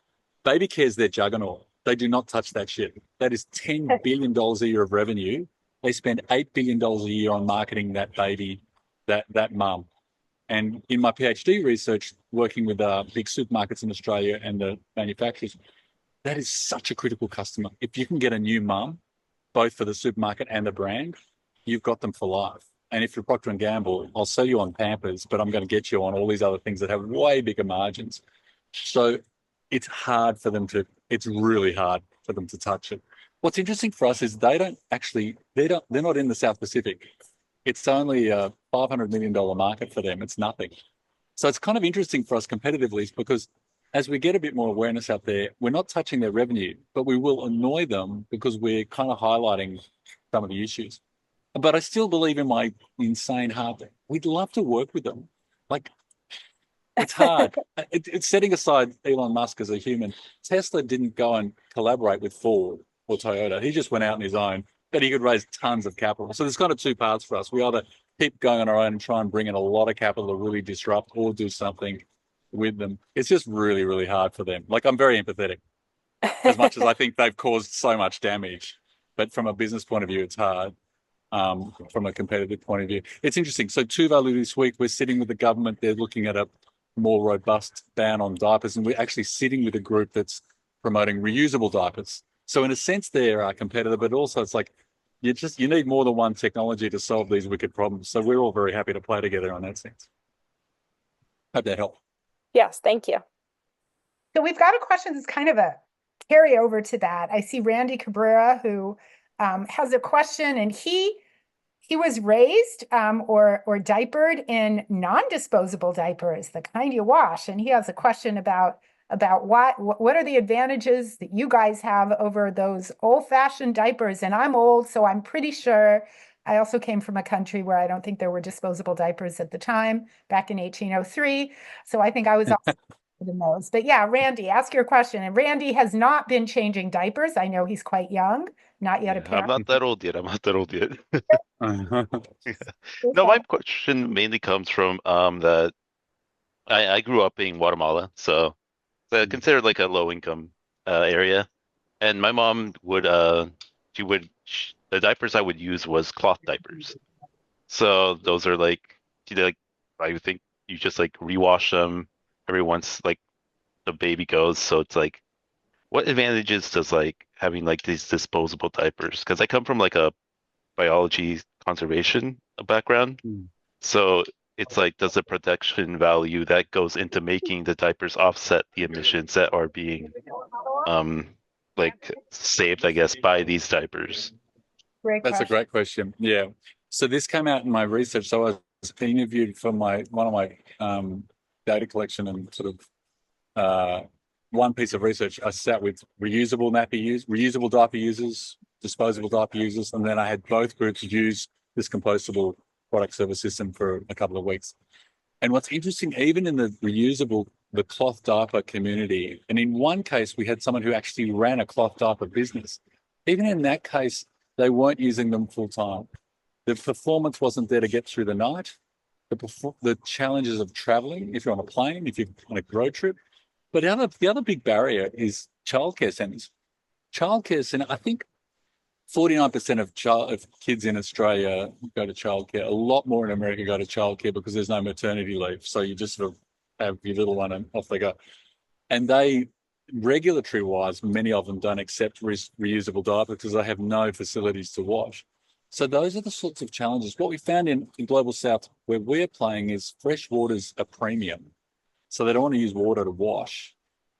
baby care is their juggernaut. They do not touch that shit. That is $10 billion a year of revenue. They spend $8 billion a year on marketing that baby, that mum. And in my PhD research, working with big supermarkets in Australia and the manufacturers, that is such a critical customer. If you can get a new mum, both for the supermarket and the brand, you've got them for life. And if you're Procter & Gamble, I'll sell you on Pampers, but I'm going to get you on all these other things that have way bigger margins. So it's really hard for them to touch it. What's interesting for us is they're not in the South Pacific. It's only a $500 million market for them. It's nothing. So it's kind of interesting for us competitively because as we get a bit more awareness out there, we're not touching their revenue, but we will annoy them because we're kind of highlighting some of the issues. But I still believe in my insane heart that we'd love to work with them. It's hard. It's setting aside Elon Musk as a human. Tesla didn't go and collaborate with Ford or Toyota. He just went out on his own, but he could raise tons of capital. So there's kind of two parts for us. We either keep going on our own and try and bring in a lot of capital to really disrupt or do something with them. It's just really, really hard for them. I'm very empathetic as much as I think they've caused so much damage. But from a business point of view, it's hard. From a competitive point of view. It's interesting. So Tuvalu this week, we're sitting with the government. They're looking at a more robust ban on diapers. And we're actually sitting with a group that's promoting reusable diapers. So in a sense, they're our competitor, but also it's like, you need more than one technology to solve these wicked problems. So we're all very happy to play together on that sense. Hope that helped. Yes, thank you. So we've got a question that's kind of a carry over to that, I see Randy Cabrera, who has a question, and he was raised or diapered in non-disposable diapers, the kind you wash, and he has a question about what are the advantages that you guys have over those old-fashioned diapers. And I'm old, so I'm pretty sure. I also came from a country where I don't think there were disposable diapers at the time, back in 1803. So I think I was also in those. But yeah, Randy, ask your question. And Randy has not been changing diapers. I know he's quite young, not yet a I'm parent. not that old yet. I'm not that old yet. No, my question mainly comes from that I grew up in Guatemala, so considered like a low income area. And my mom would the diapers I would use was cloth diapers. So those are like I would think you just like rewash them every once like the baby goes. So it's like what advantages does like having like these disposable diapers? Because I come from like a biology conservation background. So it's like, does the protection value that goes into making the diapers offset the emissions that are being like saved, I guess, by these diapers? Great That's a question. great question. Yeah. So this came out in my research. So I was interviewed for one of my data collection and sort of one piece of research. I sat with reusable diaper users, disposable diaper users, and then I had both groups use this compostable product service system for a couple of weeks. And what's interesting, even in the cloth diaper community, and in one case, we had someone who actually ran a cloth diaper business. Even in that case, they weren't using them full time. The performance wasn't there to get through the night. The challenges of traveling, if you're on a plane, if you're on a road trip. But the other big barrier is childcare centres. Childcare centre, I think 49% of kids in Australia go to childcare. A lot more in America go to childcare because there's no maternity leave. So you just sort of have your little one and off they go. And regulatory wise, many of them don't accept reusable diapers because they have no facilities to wash. So those are the sorts of challenges. What we found in Global South where we're playing is fresh water's a premium. So they don't want to use water to wash.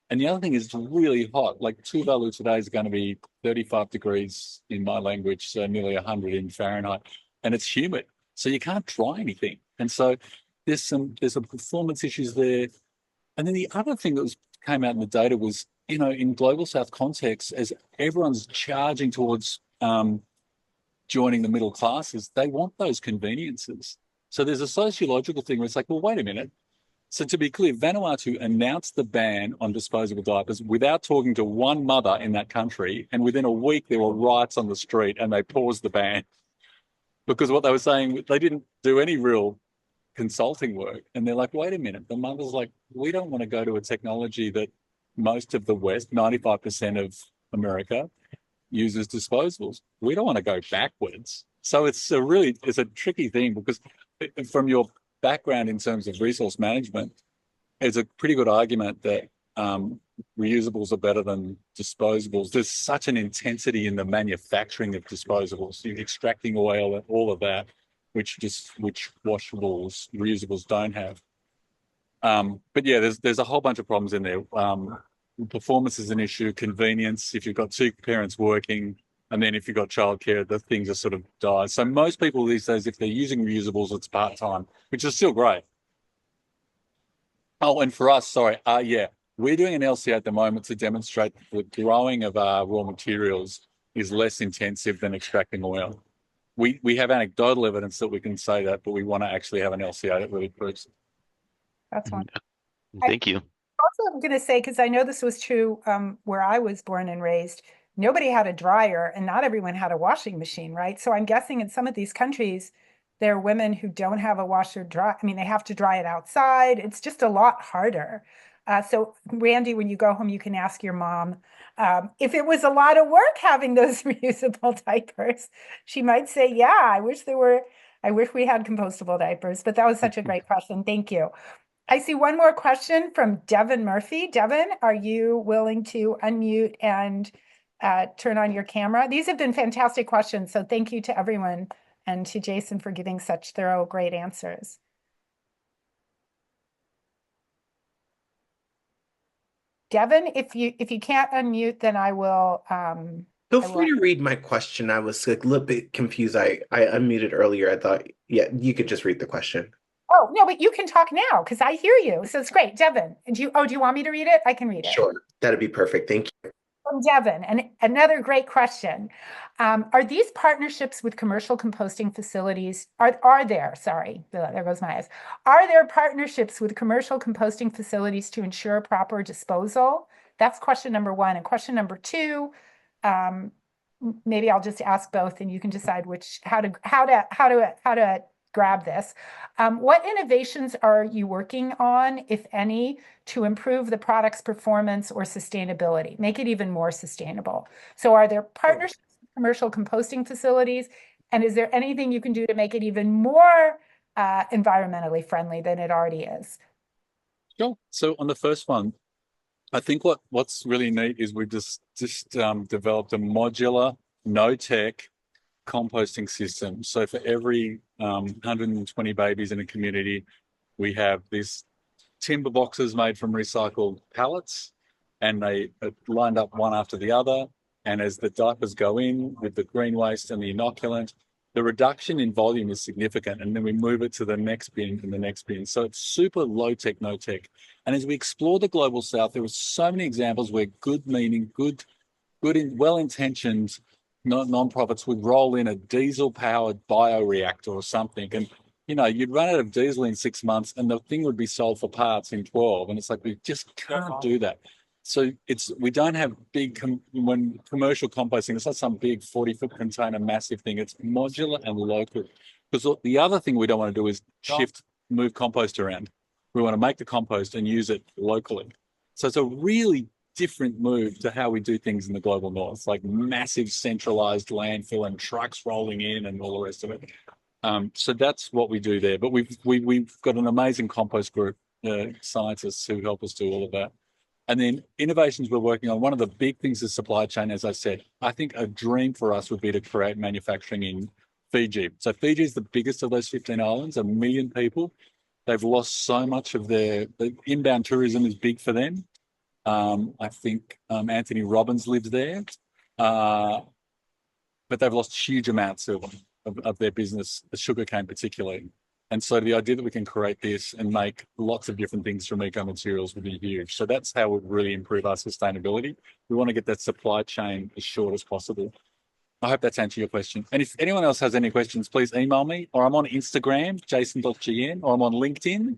And the other thing is it's really hot. Like Tuvalu today is going to be 35 degrees in my language, so nearly 100 in Fahrenheit. And it's humid. So you can't dry anything. And so there's some performance issues there. And then the other thing that came out in the data was, in Global South context, as everyone's charging towards joining the middle classes, they want those conveniences. So there's a sociological thing where it's like, well, wait a minute. So to be clear, Vanuatu announced the ban on disposable diapers without talking to one mother in that country. And within a week, there were riots on the street and they paused the ban because what they were saying, they didn't do any real consulting work. And they're like, wait a minute. The mother's like, we don't want to go to a technology that most of the West, 95% of America, uses disposables. We don't want to go backwards. So it's a tricky thing because from your background in terms of resource management, it's a pretty good argument that reusables are better than disposables. There's such an intensity in the manufacturing of disposables, extracting oil and all of that, which washables, reusables don't have. But yeah, there's a whole bunch of problems in there. Performance is an issue, convenience, if you've got two parents working, and then if you've got childcare, the things are sort of die. So most people these days, if they're using reusables, it's part-time, which is still great. Oh, and for us, sorry, we're doing an LCA at the moment to demonstrate the growing of our raw materials is less intensive than extracting oil. We have anecdotal evidence that we can say that, but we want to actually have an LCA that really proves it. That's one. Thank you. Also, I'm going to say, because I know this was true where I was born and raised, nobody had a dryer and not everyone had a washing machine, right? So I'm guessing in some of these countries, there are women who don't have a washer dry. I mean, they have to dry it outside. It's just a lot harder. So Randy, when you go home, you can ask your mom if it was a lot of work having those reusable diapers. She might say, yeah, I wish we had compostable diapers, but that was such a great question. Thank you. I see one more question from Devin Murphy. Devin, are you willing to unmute and turn on your camera? These have been fantastic questions, so thank you to everyone and to Jason for giving such thorough, great answers. Devin, if you can't unmute, then I will. Feel free to read my question. I was like, a little bit confused. I unmuted earlier. I thought, yeah, you could just read the question. Oh, no, but you can talk now because I hear you. So it's great. Devin, do you want me to read it? I can read it. Sure, that'd be perfect. Thank you. From Devin, and another great question. Are these partnerships with commercial composting facilities, are there, sorry, there goes my eyes. Are there partnerships with commercial composting facilities to ensure proper disposal? That's question number one. And question number two, maybe I'll just ask both and you can decide how to grab this. What innovations are you working on, if any, to improve the product's performance or sustainability, make it even more sustainable? So are there partnerships with commercial composting facilities? And is there anything you can do to make it even more environmentally friendly than it already is? Sure. So on the first one, I think what's really neat is we've just developed a modular, no-tech composting system. So for every 120 babies in a community, we have these timber boxes made from recycled pallets, and they are lined up one after the other. And as the diapers go in with the green waste and the inoculant, the reduction in volume is significant, and then we move it to the next bin and the next bin. So it's super low tech, no tech. And as we explore the global south, there were so many examples where well-intentioned non-profits would roll in a diesel-powered bioreactor or something, and you'd run out of diesel in 6 months, and the thing would be sold for parts in 12. And it's like, we just can't do that. So we don't have when commercial composting, it's not some big 40-foot container, massive thing. It's modular and local. Because the other thing we don't want to do is move compost around. We want to make the compost and use it locally. So it's a really different move to how we do things in the global north, like massive centralized landfill and trucks rolling in and all the rest of it. So that's what we do there. But we've got an amazing compost group, scientists who help us do all of that. And then innovations we're working on, one of the big things is supply chain, as I said. I think a dream for us would be to create manufacturing in Fiji. So Fiji is the biggest of those 15 islands, 1 million people. They've lost so much of the inbound tourism is big for them. I think Anthony Robbins lives there, but they've lost huge amounts of their business, the sugarcane particularly. And so the idea that we can create this and make lots of different things from eco materials would be huge. So that's how we really improve our sustainability. We want to get that supply chain as short as possible. I hope that's answered your question. And if anyone else has any questions, please email me, or I'm on Instagram, jason.gn, or I'm on LinkedIn.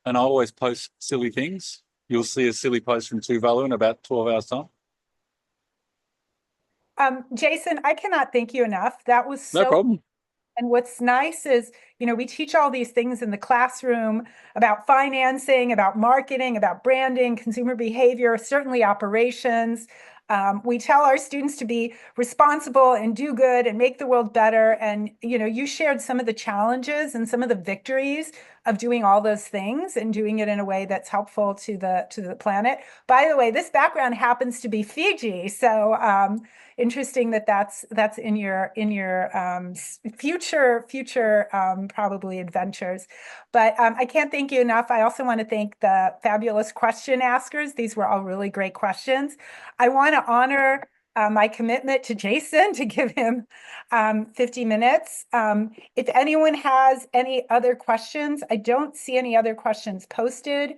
And I always post silly things. You'll see a silly post from Tuvalu in about 12 hours time. Jason, I cannot thank you enough. That was so— No problem. And what's nice is, we teach all these things in the classroom about financing, about marketing, about branding, consumer behavior, certainly operations. We tell our students to be responsible and do good and make the world better. And, you shared some of the challenges and some of the victories of doing all those things and doing it in a way that's helpful to the planet. By the way, this background happens to be Fiji. So interesting that's in your future probably adventures. But I can't thank you enough. I also want to thank the fabulous question askers. These were all really great questions. I want to honor my commitment to Jason to give him 50 minutes. If anyone has any other questions, I don't see any other questions posted.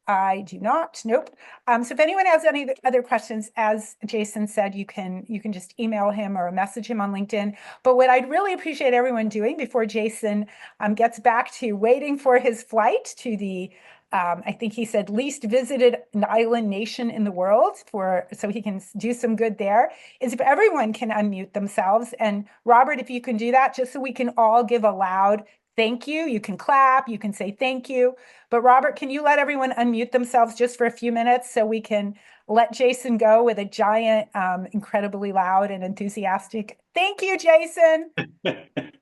I do not. Nope. So if anyone has any other questions, as Jason said, you can just email him or message him on LinkedIn. But what I'd really appreciate everyone doing before Jason gets back to waiting for his flight to the I think he said least visited island nation in the world, so he can do some good there, is if everyone can unmute themselves. And Robert, if you can do that, just so we can all give a loud thank you. You can clap, you can say thank you. But Robert, can you let everyone unmute themselves just for a few minutes so we can let Jason go with a giant, incredibly loud and enthusiastic thank you, Jason.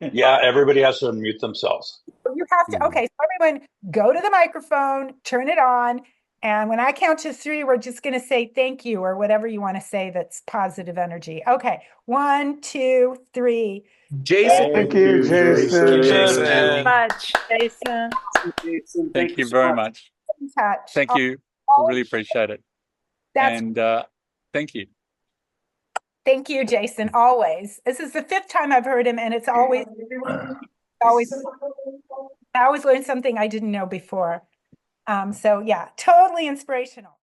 Yeah, everybody has to unmute themselves. You have to, okay, so everyone go to the microphone, turn it on, and when I count to 3, we're just going to say thank you or whatever you want to say that's positive energy. Okay, 1, 2, 3. Jason. Thank you, Jason. Much, Jason. Thank you very much. In touch. Thank you. Really appreciate it. That's And thank you. Thank you, Jason. Always. This is the 5th time I've heard him, and it's always I always learn something I didn't know before. So yeah, totally inspirational.